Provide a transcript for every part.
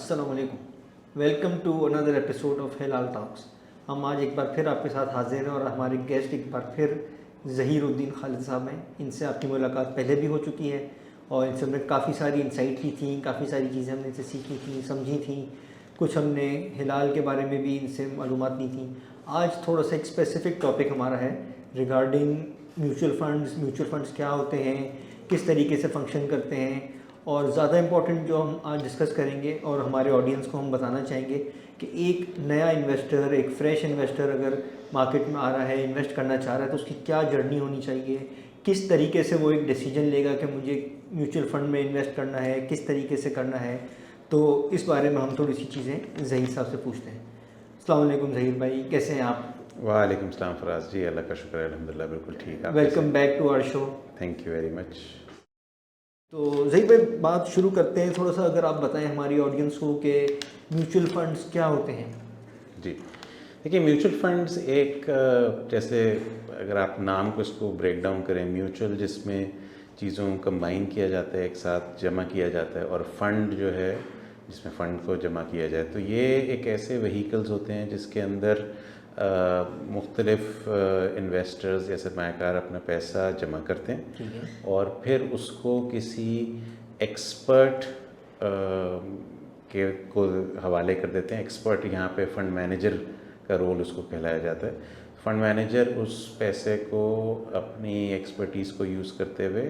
अस्सलाम वालेकुम। Welcome to another episode of Hilal talks. हम आज एक बार फिर आपके साथ हाजिर हैं और हमारे गेस्ट एक बार फिर ज़हीरुद्दीन खालिद साहब हैं। इनसे आपकी मुलाकात पहले भी हो चुकी है और इनसे हमने काफ़ी सारी इंसाइट ली थी, काफ़ी सारी चीज़ें हमने इनसे सीखी थी, समझी थी। कुछ हमने हिलाल के बारे में भी इनसे मालूमात ली थी। आज थोड़ा सा एक स्पेसिफ़िक टॉपिक हमारा है regarding mutual funds. Mutual funds क्या होते हैं, किस तरीके से फंक्शन करते हैं, और ज़्यादा इम्पॉर्टेंट जो हम आज डिस्कस करेंगे और हमारे ऑडियंस को हम बताना चाहेंगे कि एक नया इन्वेस्टर, एक फ़्रेश इन्वेस्टर अगर मार्केट में आ रहा है, इन्वेस्ट करना चाह रहा है, तो उसकी क्या जर्नी होनी चाहिए, किस तरीके से वो एक डिसीजन लेगा कि मुझे म्यूचुअल फ़ंड में इन्वेस्ट करना है, किस तरीके से करना है। तो इस बारे में हम थोड़ी सी चीज़ें ज़हीर साहब से पूछते हैं। अस्सलाम वालेकुम ज़हीर भाई, कैसे हैं आप? वालेकुम सलाम फराज जी, अल्लाह का शुक्र है, अल्हम्दुलिल्लाह बिल्कुल ठीक है। Welcome back to our show. Thank you very much. तो ज़हीर भाई, बात शुरू करते हैं। थोड़ा सा अगर आप बताएं हमारी ऑडियंस को कि म्यूचुअल फंड्स क्या होते हैं। जी देखिए, म्यूचुअल फंड्स एक जैसे अगर आप नाम को इसको ब्रेक डाउन करें, म्यूचुअल जिसमें चीज़ों को कंबाइन किया जाता है, एक साथ जमा किया जाता है, और फंड जो है जिसमें फ़ंड को जमा किया जाए, तो ये एक ऐसे वहीकल्स होते हैं जिसके अंदर मुख्तलिफ़ इन्वेस्टर्स या सरमायाकार अपना पैसा जमा करते हैं और फिर उसको किसी एक्सपर्ट के को हवाले कर देते हैं। एक्सपर्ट यहाँ पे फ़ंड मैनेजर का रोल उसको कहलाया जाता है। फ़ंड मैनेजर उस पैसे को अपनी एक्सपर्टीज़ को यूज़ करते हुए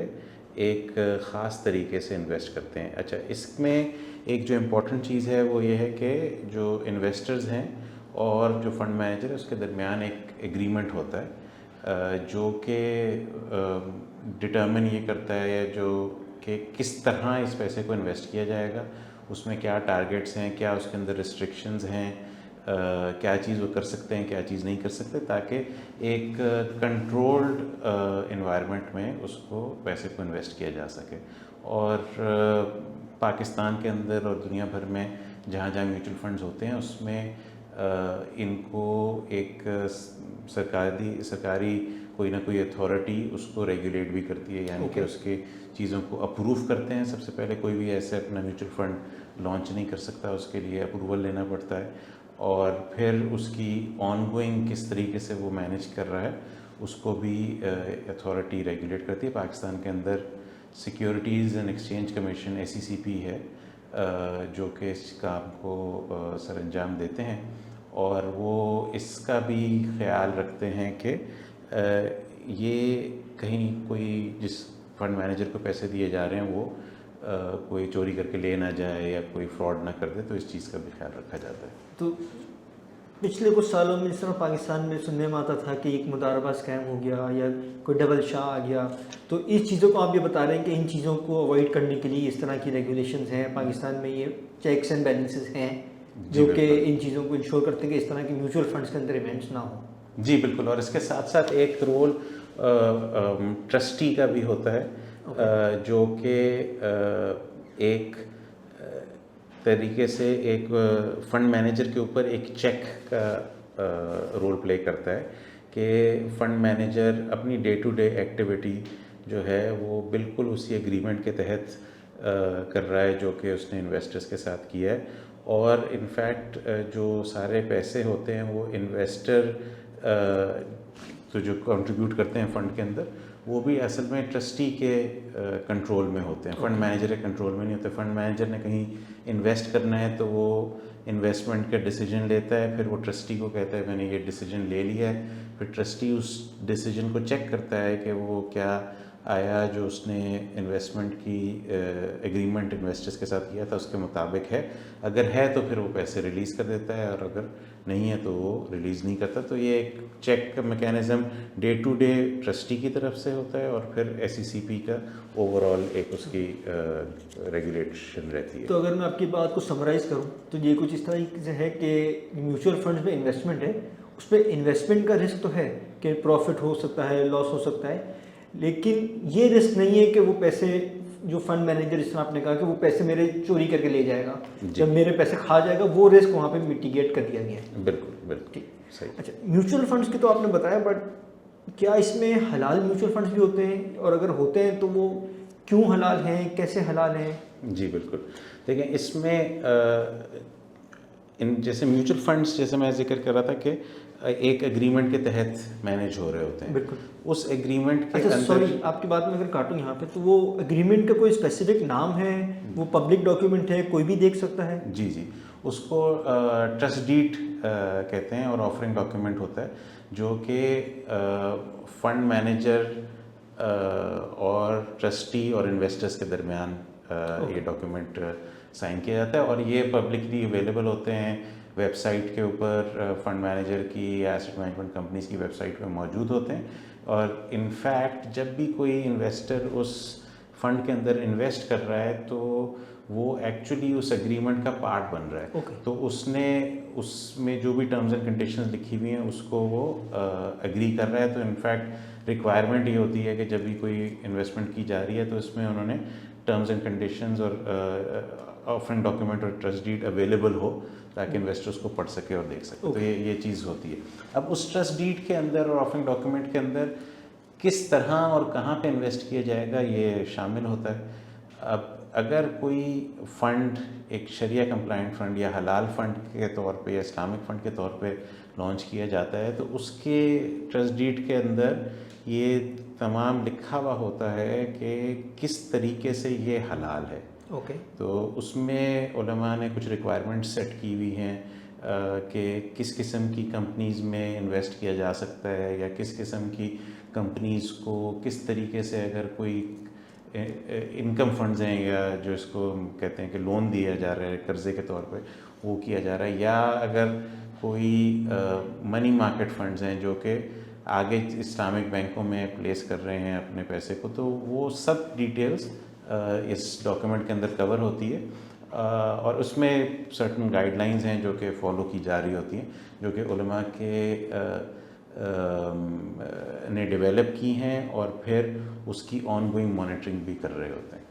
एक ख़ास तरीके से इन्वेस्ट करते हैं। अच्छा, इसमें एक जो इम्पॉर्टेंट चीज़ है वो ये है कि जो इन्वेस्टर्स हैं और जो फ़ंड मैनेजर है उसके दरमियान एक एग्रीमेंट होता है जो कि डिटर्मिन ये करता है या जो कि किस तरह इस पैसे को इन्वेस्ट किया जाएगा, उसमें क्या टारगेट्स हैं, क्या उसके अंदर रिस्ट्रिक्शंस हैं, क्या चीज़ वो कर सकते हैं, क्या चीज़ नहीं कर सकते, ताकि एक कंट्रोल्ड इन्वायरमेंट में उसको पैसे को इन्वेस्ट किया जा सके। और पाकिस्तान के अंदर और दुनिया भर में जहाँ जहाँ म्यूचुअल फंड्स होते हैं उसमें इनको एक सरकारी कोई ना कोई अथॉरिटी उसको रेगुलेट भी करती है, यानी कि उसके चीज़ों को अप्रूव करते हैं। सबसे पहले कोई भी ऐसे अपना म्यूचुअल फंड लॉन्च नहीं कर सकता, उसके लिए अप्रूवल लेना पड़ता है, और फिर उसकी ऑनगोइंग किस तरीके से वो मैनेज कर रहा है उसको भी अथॉरिटी रेगुलेट करती है। पाकिस्तान के अंदर securities and exchange commission SECP है जो कि इस काम को सर अंजाम देते हैं, और वो इसका भी ख्याल रखते हैं कि ये कहीं कोई जिस फंड मैनेजर को पैसे दिए जा रहे हैं वो कोई चोरी करके ले ना जाए या कोई फ्रॉड ना कर दे, तो इस चीज़ का भी ख्याल रखा जाता है। तो पिछले कुछ सालों में जिस तरह पाकिस्तान में सुनने में आता था कि एक मुदारबा स्कैम हो गया या कोई डबल शाह आ गया, तो इस चीज़ों को आप ये बता रहे हैं कि इन चीज़ों को अवॉइड करने के लिए इस तरह की रेगुलेशंस हैं पाकिस्तान में, ये चेक्स एंड बैलेंसेस हैं जो कि इन चीज़ों को इंश्योर करते हैं कि इस तरह के म्यूचुअल फंड्स के अंदर इवेंट्स ना हो। जी बिल्कुल, और इसके साथ साथ एक रोल ट्रस्टी का भी होता है जो कि एक तरीके से एक फ़ंड मैनेजर के ऊपर एक चेक का रोल प्ले करता है कि फ़ंड मैनेजर अपनी डे टू डे एक्टिविटी जो है वो बिल्कुल उसी एग्रीमेंट के तहत कर रहा है जो कि उसने इन्वेस्टर्स के साथ किया है, और इनफैक्ट जो सारे पैसे होते हैं वो इन्वेस्टर तो जो कंट्रीब्यूट करते हैं फ़ंड के अंदर वो भी असल में ट्रस्टी के कंट्रोल में होते हैं, फ़ंड मैनेजर के कंट्रोल में नहीं होते। फ़ंड मैनेजर ने कहीं इन्वेस्ट करना है तो वो इन्वेस्टमेंट का डिसीजन लेता है, फिर वो ट्रस्टी को कहता है मैंने ये डिसीजन ले लिया है, फिर ट्रस्टी उस डिसीजन को चेक करता है कि वो क्या आया जो उसने इन्वेस्टमेंट की एग्रीमेंट इन्वेस्टर्स के साथ किया था उसके मुताबिक है। अगर है तो फिर वो पैसे रिलीज़ कर देता है, और अगर नहीं है तो वो रिलीज़ नहीं करता। तो ये एक चेक का mechanism day to day trustee की तरफ से होता है, और फिर SECP का ओवरऑल एक उसकी रेगुलेशन रहती है। तो अगर मैं आपकी बात को समराइज़ करूं तो ये कुछ इस तरह से है कि म्यूचुअल फंड्स में इन्वेस्टमेंट है, उस पर इन्वेस्टमेंट का रिस्क तो है कि प्रॉफिट हो सकता है, लॉस हो सकता है, लेकिन ये रिस्क नहीं है कि वो पैसे जो फंड मैनेजर, जिस तरह आपने कहा कि वो पैसे मेरे चोरी करके ले जाएगा, जब मेरे पैसे खा जाएगा, वो रिस्क वहाँ पे मिटिगेट कर दिया गया है। बिल्कुल बिल्कुल सही। अच्छा, म्यूचुअल फंड्स की तो आपने बताया, बट क्या इसमें हलाल म्यूचुअल फंड्स भी होते हैं, और अगर होते हैं तो वो क्यों हलाल हैं, कैसे हलाल हैं? जी बिल्कुल। देखिए इसमें इन जैसे म्यूचुअल फंड्स, जैसे मैं जिक्र कर रहा था कि एक एग्रीमेंट के तहत मैनेज हो रहे होते हैं। बिल्कुल। उस एग्रीमेंट के अच्छा अंदर सॉरी, आपकी बात में अगर काटूं यहाँ पे, तो वो एग्रीमेंट का कोई स्पेसिफिक नाम है, वो पब्लिक डॉक्यूमेंट है, कोई भी देख सकता है? जी जी, उसको ट्रस्ट डीड कहते हैं और ऑफरिंग डॉक्यूमेंट होता है, जो कि फंड मैनेजर और ट्रस्टी और इन्वेस्टर्स के दरमियान ये डॉक्यूमेंट साइन किया जाता है और ये पब्लिकली अवेलेबल होते हैं वेबसाइट के ऊपर, फंड मैनेजर की या एसेट मैनेजमेंट कंपनीज की वेबसाइट पे मौजूद होते हैं। और इनफैक्ट जब भी कोई इन्वेस्टर उस फंड के अंदर इन्वेस्ट कर रहा है तो वो एक्चुअली उस एग्रीमेंट का पार्ट बन रहा है। तो उसने उसमें जो भी टर्म्स एंड कंडीशंस लिखी हुई हैं उसको वो एग्री कर रहा है। तो इनफैक्ट रिक्वायरमेंट ये होती है कि जब भी कोई इन्वेस्टमेंट की जा रही है तो इसमें उन्होंने टर्म्स एंड कंडीशंस और ऑफरिंग डॉक्यूमेंट और ट्रस्ट डीड अवेलेबल हो ताकि इन्वेस्टर्स को पढ़ सके और देख सके। तो ये चीज़ होती है। अब उस ट्रस्ट डीड के अंदर और ऑफरिंग डॉक्यूमेंट के अंदर किस तरह और कहाँ पे इन्वेस्ट किया जाएगा ये शामिल होता है। अब अगर कोई फंड एक शरिया कंप्लाइंट फंड या हलाल फंड के तौर पे या इस्लामिक फंड के तौर पे लॉन्च किया जाता है तो उसके ट्रस्ट डीड के अंदर ये तमाम लिखा हुआ होता है कि किस तरीके से ये हलाल है। तो उसमें उलमा ने कुछ रिक्वायरमेंट्स सेट की हुई हैं कि किस किस्म की कंपनीज़ में इन्वेस्ट किया जा सकता है या किस किस्म की कंपनीज़ को किस तरीके से, अगर कोई इनकम फंड्स हैं या जो इसको कहते हैं कि लोन दिया जा रहा है कर्ज़े के तौर पे वो किया जा रहा है, या अगर कोई मनी मार्केट फंड्स हैं जो कि आगे इस्लामिक बैंकों में प्लेस कर रहे हैं अपने पैसे को, तो वो सब डिटेल्स इस डॉक्यूमेंट के अंदर कवर होती है। और उसमें सर्टन गाइडलाइंस हैं जो कि फ़ॉलो की जा रही होती हैं, जो कि उलमा के ने डेवलप की हैं और फिर उसकी ऑनगोइंग मॉनिटरिंग भी कर रहे होते हैं।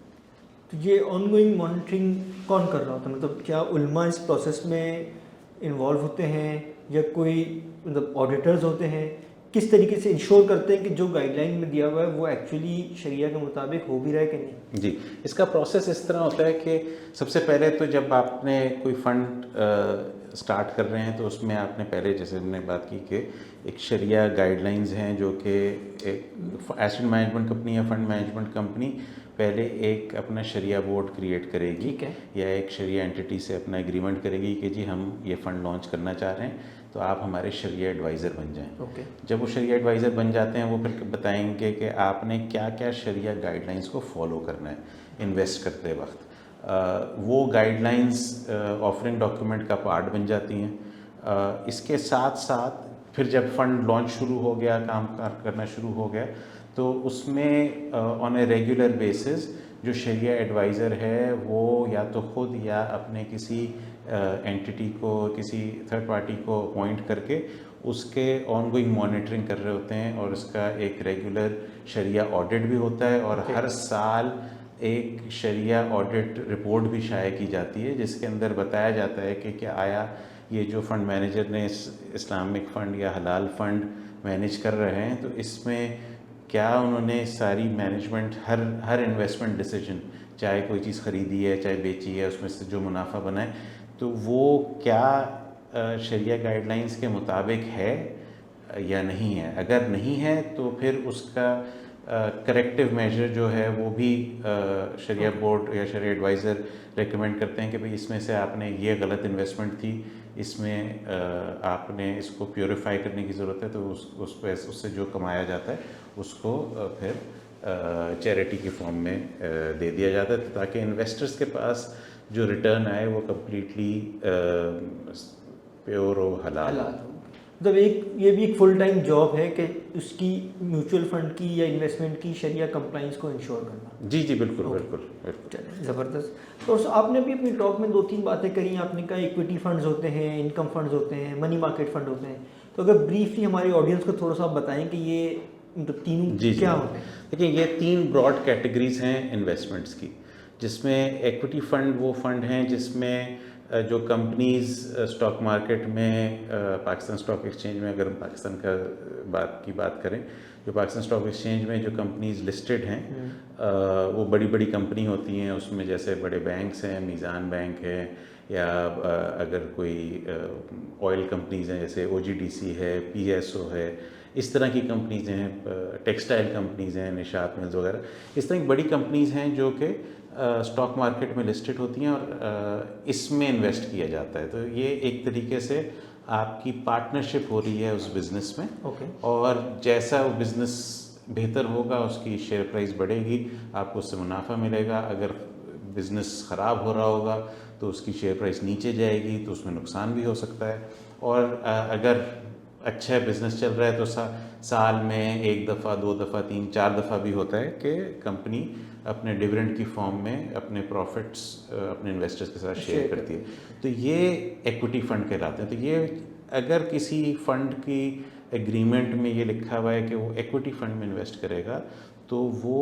तो ये ऑनगोइंग मॉनिटरिंग कौन कर रहा होता है? मतलब क्या उलमा इस प्रोसेस में इन्वॉल्व होते हैं या कोई मतलब ऑडिटर्स होते हैं? किस तरीके से इंश्योर करते हैं कि जो गाइडलाइन में दिया हुआ है वो एक्चुअली शरिया के मुताबिक हो भी रहा है कि नहीं? जी, इसका प्रोसेस इस तरह होता है कि सबसे पहले तो जब आपने कोई फ़ंड स्टार्ट कर रहे हैं तो उसमें आपने पहले, जैसे हमने बात की कि एक शरिया गाइडलाइंस हैं जो कि एक एसेट मैनेजमेंट कंपनी या फंड मैनेजमेंट कंपनी पहले एक अपना शरिया बोर्ड क्रिएट करेगी, ठीक है, या एक शरिया एंटिटी से अपना एग्रीमेंट करेगी कि जी हम ये फ़ंड लॉन्च करना चाह रहे हैं तो आप हमारे शरिया एडवाइज़र बन जाएं। जब वो शरिया एडवाइज़र बन जाते हैं वो फिर बताएंगे कि आपने क्या क्या शरिया गाइडलाइंस को फॉलो करना है इन्वेस्ट करते वक्त। वो गाइडलाइंस ऑफरिंग डॉक्यूमेंट का पार्ट बन जाती हैं। इसके साथ साथ फिर जब फंड लॉन्च शुरू हो गया, काम करना शुरू हो गया, तो उसमें ऑन ए रेगुलर बेसिस जो शरिया एडवाइज़र है वो या तो ख़ुद या अपने किसी एंटिटी को, किसी थर्ड पार्टी को अपॉइंट करके उसके ऑनगोइंग मॉनिटरिंग कर रहे होते हैं और उसका एक रेगुलर शरिया ऑडिट भी होता है और हर साल एक शरिया ऑडिट रिपोर्ट भी शाया की जाती है जिसके अंदर बताया जाता है कि क्या आया ये जो फंड मैनेजर ने इस्लामिक फ़ंड या हलाल फ़ंड मैनेज कर रहे हैं तो इसमें क्या उन्होंने सारी मैनेजमेंट हर इन्वेस्टमेंट डिसीजन, चाहे कोई चीज़ ख़रीदी है चाहे बेची है, उसमें से जो मुनाफा बना है तो वो क्या शरिया गाइडलाइंस के मुताबिक है या नहीं है। अगर नहीं है तो फिर उसका करेक्टिव मेजर जो है वो भी शरिया बोर्ड या शरिया एडवाइज़र रेकमेंड करते हैं कि भाई इसमें से आपने ये गलत इन्वेस्टमेंट थी, इसमें आपने इसको प्योरीफाई करने की ज़रूरत है, तो उससे जो कमाया जाता है उसको फिर चैरिटी के फॉर्म में दे दिया जाता है ताकि इन्वेस्टर्स के पास जो रिटर्न आए वो कम्प्लीटली प्योर और हलाल हो। मतलब ये भी एक फुल टाइम जॉब है कि उसकी म्यूचुअल फंड की या इन्वेस्टमेंट की शरिया कंप्लाइंस को इंश्योर करना। जी जी बिल्कुल बिल्कुल। ज़बरदस्त। तो आपने भी अपनी टॉक में 2-3 बातें करी। आपने कहा इक्विटी फंड्स होते हैं, इनकम फंड्स होते हैं, मनी मार्केट फंड होते हैं। तो अगर ब्रीफली हमारे ऑडियंस को थोड़ा सा बताएं कि ये मतलब तीनों क्या होते हैं? देखिए ये 3 ब्रॉड कैटेगरीज हैं इन्वेस्टमेंट्स की, जिसमें इक्विटी फ़ंड वो फ़ंड हैं जिसमें जो कंपनीज़ स्टॉक मार्केट में पाकिस्तान स्टॉक एक्सचेंज में, अगर हम पाकिस्तान की बात करें जो पाकिस्तान स्टॉक एक्सचेंज में जो कंपनीज लिस्टेड हैं वो बड़ी बड़ी कंपनी होती हैं, उसमें जैसे बड़े बैंक्स हैं, मीज़ान बैंक है, या अगर कोई ऑयल कंपनीज हैं जैसे OGDC है, PSO है, इस तरह की कंपनीज हैं, टेक्सटाइल कंपनीज हैं, निशात मिल्स वगैरह, इस तरह की बड़ी कंपनीज हैं जो कि स्टॉक मार्केट में लिस्टेड होती हैं और इसमें इन्वेस्ट किया जाता है। तो ये एक तरीके से आपकी पार्टनरशिप हो रही है उस बिज़नेस में। ओके। और जैसा वो बिज़नेस बेहतर होगा उसकी शेयर प्राइस बढ़ेगी, आपको उससे मुनाफा मिलेगा। अगर बिज़नेस ख़राब हो रहा होगा तो उसकी शेयर प्राइस नीचे जाएगी, तो उसमें नुकसान भी हो सकता है। और अगर अच्छा बिज़नेस चल रहा है तो साल में 1 दफ़ा, 2 दफ़ा, 3, 4 दफ़ा भी होता है कि कंपनी अपने डिविडेंड की फॉर्म में अपने प्रॉफिट्स अपने इन्वेस्टर्स के साथ शेयर करती है। तो ये इक्विटी फ़ंड कहलाते हैं। तो ये अगर किसी फ़ंड की एग्रीमेंट में ये लिखा हुआ है कि वो इक्विटी फ़ंड में इन्वेस्ट करेगा, तो वो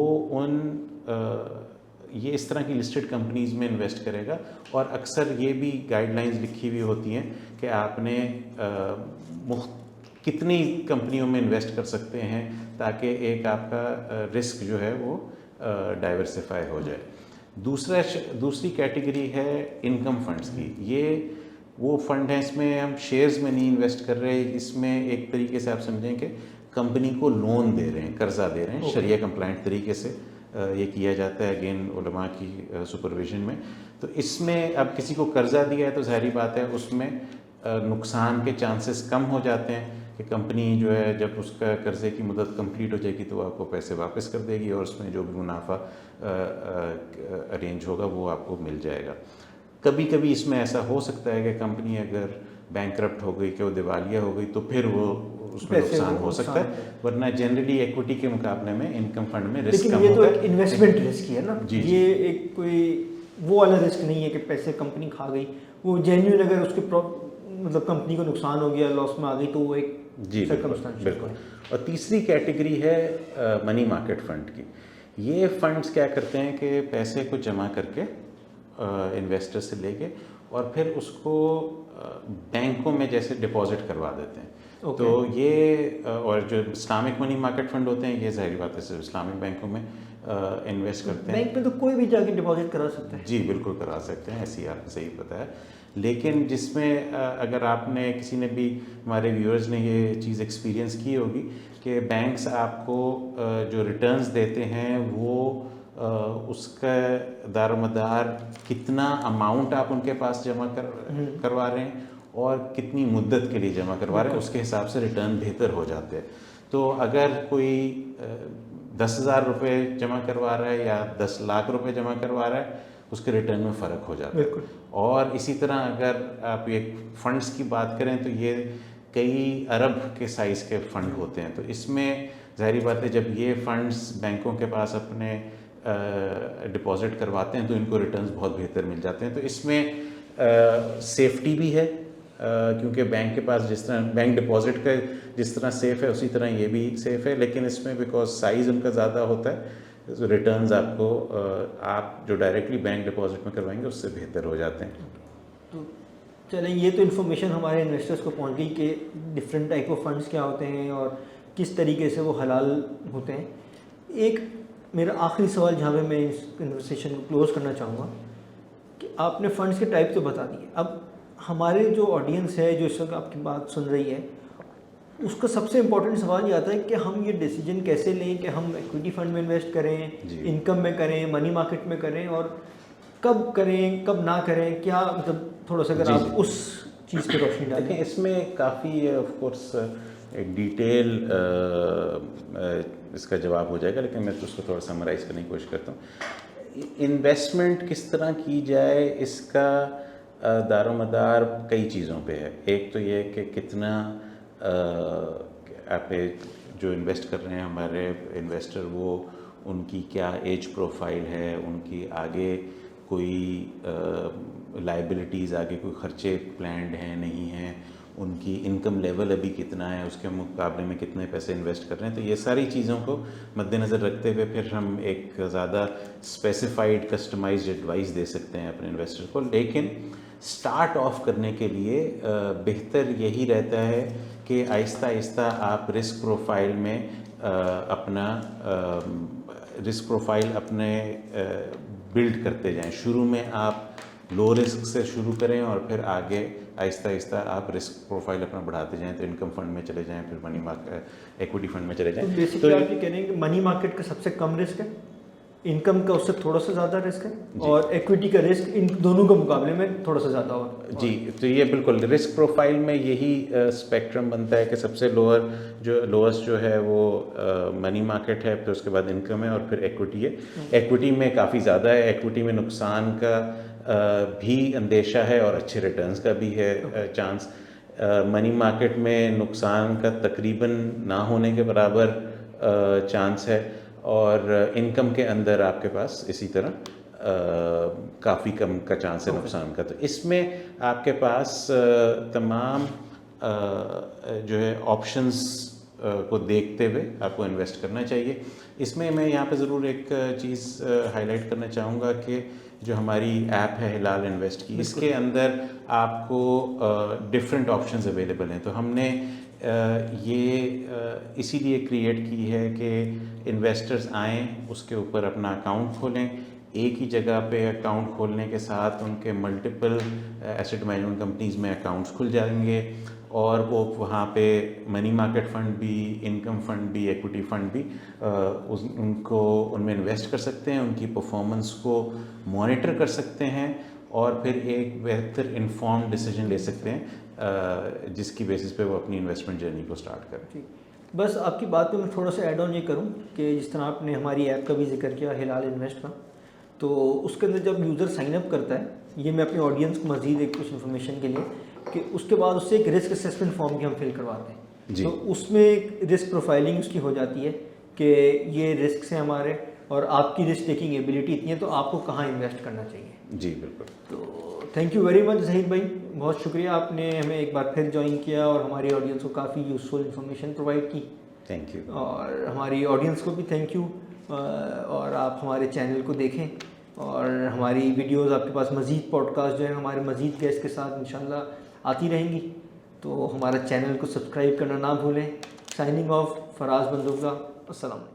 ये इस तरह की लिस्टेड कंपनीज़ में इन्वेस्ट करेगा। और अक्सर ये भी गाइडलाइंस लिखी हुई होती हैं कि आपने कितनी कंपनियों में इन्वेस्ट कर सकते हैं ताकि एक आपका रिस्क जो है वो डाइवर्सिफाई हो जाए। दूसरी कैटेगरी है इनकम फंड्स की। ये वो फंड हैं, इसमें हम शेयर्स में नहीं इन्वेस्ट कर रहे, इसमें एक तरीके से आप समझें कि कंपनी को लोन दे रहे हैं, कर्जा दे रहे हैं, शरिया कंप्लाइंट तरीके से ये किया जाता है अगेन उलमा की सुपरविजन में। तो इसमें अब किसी को कर्जा दिया है तो ज़ाहिर बात है उसमें नुकसान के चांसेस कम हो जाते हैं कि कंपनी जो है जब उसका कर्जे की मुद्दत कंप्लीट हो जाएगी तो आपको पैसे वापस कर देगी और उसमें जो भी मुनाफा अरेंज होगा वो आपको मिल जाएगा। कभी कभी इसमें ऐसा हो सकता है कि कंपनी अगर बैंकरप्ट हो गई, कि वो दिवालिया हो गई, तो फिर वो उसमें नुकसान हो सकता है, वरना जनरली इक्विटी के मुकाबले में इनकम फंड में रिस्क कम होता है। लेकिन ये तो एक इन्वेस्टमेंट रिस्क ही है ना। जी, ये एक कोई वो वाला रिस्क नहीं है कि पैसे कंपनी खा गई। वो जेन्युइन अगर उसके मतलब कंपनी को नुकसान हो गया, लॉस में आ गई, तो वो एक बिल्कुल। और तीसरी कैटेगरी है मनी मार्केट फंड की। ये फंड्स क्या करते हैं कि पैसे को जमा करके इन्वेस्टर से लेके और फिर उसको बैंकों में जैसे डिपॉजिट करवा देते हैं। तो ये और जो इस्लामिक मनी मार्केट फंड होते हैं, ये ज़ाहिर बात है सिर्फ इस्लामिक बैंकों में इन्वेस्ट करते हैं। बैंक में तो कोई भी जाके डिपॉजिट करा सकता है। जी बिल्कुल करा सकते हैं, ऐसी आपको सही पता है। लेकिन जिसमें अगर आपने किसी ने भी, हमारे व्यूअर्स ने ये चीज़ एक्सपीरियंस की होगी कि बैंक्स आपको जो रिटर्न्स देते हैं वो उसका दारोमदार कितना अमाउंट आप उनके पास जमा करवा रहे हैं और कितनी मुद्दत के लिए जमा करवा रहे हैं, उसके हिसाब से रिटर्न बेहतर हो जाते हैं। तो अगर कोई 10,000 रुपये जमा करवा रहा है या 10 लाख रुपए जमा करवा रहा है, उसके रिटर्न में फ़र्क हो जाता है। और इसी तरह अगर आप एक फ़ंड्स की बात करें तो ये कई अरब के साइज़ के फ़ंड होते हैं। तो इसमें ज़ाहिर बात है जब ये फ़ंड्स बैंकों के पास अपने डिपॉज़िट करवाते हैं तो इनको रिटर्न्स बहुत बेहतर मिल जाते हैं। तो इसमें सेफ्टी भी है क्योंकि बैंक के पास जिस तरह बैंक डिपॉज़िट का जिस तरह सेफ़ है उसी तरह ये भी सेफ़ है, लेकिन इसमें बिकॉज साइज़ उनका ज़्यादा होता है तो रिटर्न्स आपको आप जो डायरेक्टली बैंक डिपॉजिट में करवाएंगे उससे बेहतर हो जाते हैं। तो चलें, ये तो इन्फॉर्मेशन हमारे इन्वेस्टर्स को पहुंच गई कि डिफरेंट टाइप ऑफ फंड्स क्या होते हैं और किस तरीके से वो हलाल होते हैं। एक मेरा आखिरी सवाल जहाँ पे मैं इस कन्वर्सेशन को क्लोज़ करना चाहूँगा कि आपने फ़ंड्स के टाइप तो बता दिए, अब हमारे जो ऑडियंस है जो इस वक्त आपकी बात सुन रही है उसका सबसे इम्पोर्टेंट सवाल ये आता है कि हम ये डिसीजन कैसे लें कि हम इक्विटी फंड में इन्वेस्ट करें, इनकम में करें, मनी मार्केट में करें, और कब करें कब ना करें, क्या मतलब थोड़ा सा अगर आप उस चीज़ पे रोशनी डालें। देखिए इसमें काफ़ी ऑफ कोर्स एक डिटेल इसका जवाब हो जाएगा, लेकिन मैं तो उसको थोड़ा समराइज़ करने की कोशिश करता हूँ। इन्वेस्टमेंट किस तरह की जाए इसका दारोमदार कई चीज़ों पे है। एक तो ये कि कितना आप जो इन्वेस्ट कर रहे हैं हमारे इन्वेस्टर, वो उनकी क्या एज प्रोफाइल है, उनकी आगे कोई लाइबिलिटीज़, आगे कोई ख़र्चे प्लान्ड हैं नहीं हैं, उनकी इनकम लेवल अभी कितना है, उसके मुकाबले में कितने पैसे इन्वेस्ट कर रहे हैं। तो ये सारी चीज़ों को मद्देनज़र रखते हुए फिर हम एक ज़्यादा स्पेसिफाइड कस्टमाइज्ड एडवाइस दे सकते हैं अपने इन्वेस्टर को। लेकिन स्टार्ट ऑफ करने के लिए बेहतर यही रहता है कि आहिस्ता आहिस्ता आप रिस्क प्रोफाइल में अपना रिस्क प्रोफाइल अपने बिल्ड करते जाएं। शुरू में आप लो रिस्क से शुरू करें और फिर आगे आहिस्ता आहिस्ता आप रिस्क प्रोफाइल अपना बढ़ाते जाएं, तो इनकम फंड में चले जाएं, फिर मनी मार्केट इक्विटी फंड में चले तो जाएं। बेसिकली आप ये कह रहे हैं कि मनी मार्केट का सबसे कम रिस्क है, इनकम का उससे थोड़ा सा ज़्यादा रिस्क है, और इक्विटी का रिस्क इन दोनों के मुकाबले में थोड़ा सा ज़्यादा और जी, तो ये बिल्कुल रिस्क प्रोफाइल में यही स्पेक्ट्रम बनता है कि सबसे लोएस्ट जो है वो मनी मार्केट है, फिर उसके बाद इनकम है और फिर इक्विटी है। इक्विटी में काफ़ी ज़्यादा है, इक्विटी में नुकसान का भी अंदेशा है और अच्छे रिटर्न्स का भी है चांस। मनी मार्केट में नुकसान का तकरीबन ना होने के बराबर चांस है, और इनकम के अंदर आपके पास इसी तरह काफ़ी कम का चांस है नुकसान का। तो इसमें आपके पास तमाम जो है ऑप्शंस को देखते हुए आपको इन्वेस्ट करना चाहिए। इसमें मैं यहाँ पे ज़रूर एक चीज़ हाईलाइट करना चाहूँगा कि जो हमारी ऐप है हिलाल इन्वेस्ट की, इसके अंदर आपको डिफरेंट ऑप्शंस अवेलेबल हैं। तो हमने ये इसीलिए क्रिएट की है कि इन्वेस्टर्स आएँ, उसके ऊपर अपना अकाउंट खोलें। एक ही जगह पे अकाउंट खोलने के साथ उनके मल्टीपल एसेट मैनेजमेंट कंपनीज़ में अकाउंट्स खुल जाएंगे, और वो वहाँ पे मनी मार्केट फ़ंड भी, इनकम फ़ंड भी, इक्विटी फ़ंड भी उनको उनमें इन्वेस्ट कर सकते हैं, उनकी परफॉर्मेंस को मॉनिटर कर सकते हैं, और फिर एक बेहतर इन्फॉर्म्ड डिसीजन ले सकते हैं जिसकी बेसिस पे वो अपनी इन्वेस्टमेंट जर्नी को स्टार्ट करें। बस आपकी बात पे मैं थोड़ा सा ऐड ऑन ये करूँ कि जिस तरह आपने हमारी ऐप का भी जिक्र किया हिलाल इन्वेस्ट का, तो उसके अंदर जब यूज़र साइन अप करता है, ये मैं अपनी ऑडियंस को मज़ीद एक कुछ इन्फॉर्मेशन के लिए कि उसके बाद उससे एक रिस्क असेसमेंट फॉर्म भी हम फिल करवाते हैं जी। तो उसमें एक रिस्क प्रोफाइलिंग उसकी हो जाती है कि ये रिस्क से हमारे और आपकी रिस्क टेकिंग एबिलिटी इतनी है, तो आपको कहाँ इन्वेस्ट करना चाहिए। जी बिल्कुल। तो thank you very much Zahid भाई, बहुत शुक्रिया, आपने हमें एक बार फिर ज्वाइन किया और हमारी ऑडियंस को काफ़ी यूज़फुल इन्फॉर्मेशन प्रोवाइड की। Thank you. और हमारी ऑडियंस को भी थैंक यू, और आप हमारे चैनल को देखें, और हमारी वीडियोस आपके पास मज़ीद पॉडकास्ट जो है हमारे मज़ीद गेस्ट के साथ इंशाल्लाह आती रहेंगी। तो हमारा चैनल को सब्सक्राइब करना ना भूलें। साइनिंग ऑफ, फराज बंदूकला, अस्सलाम।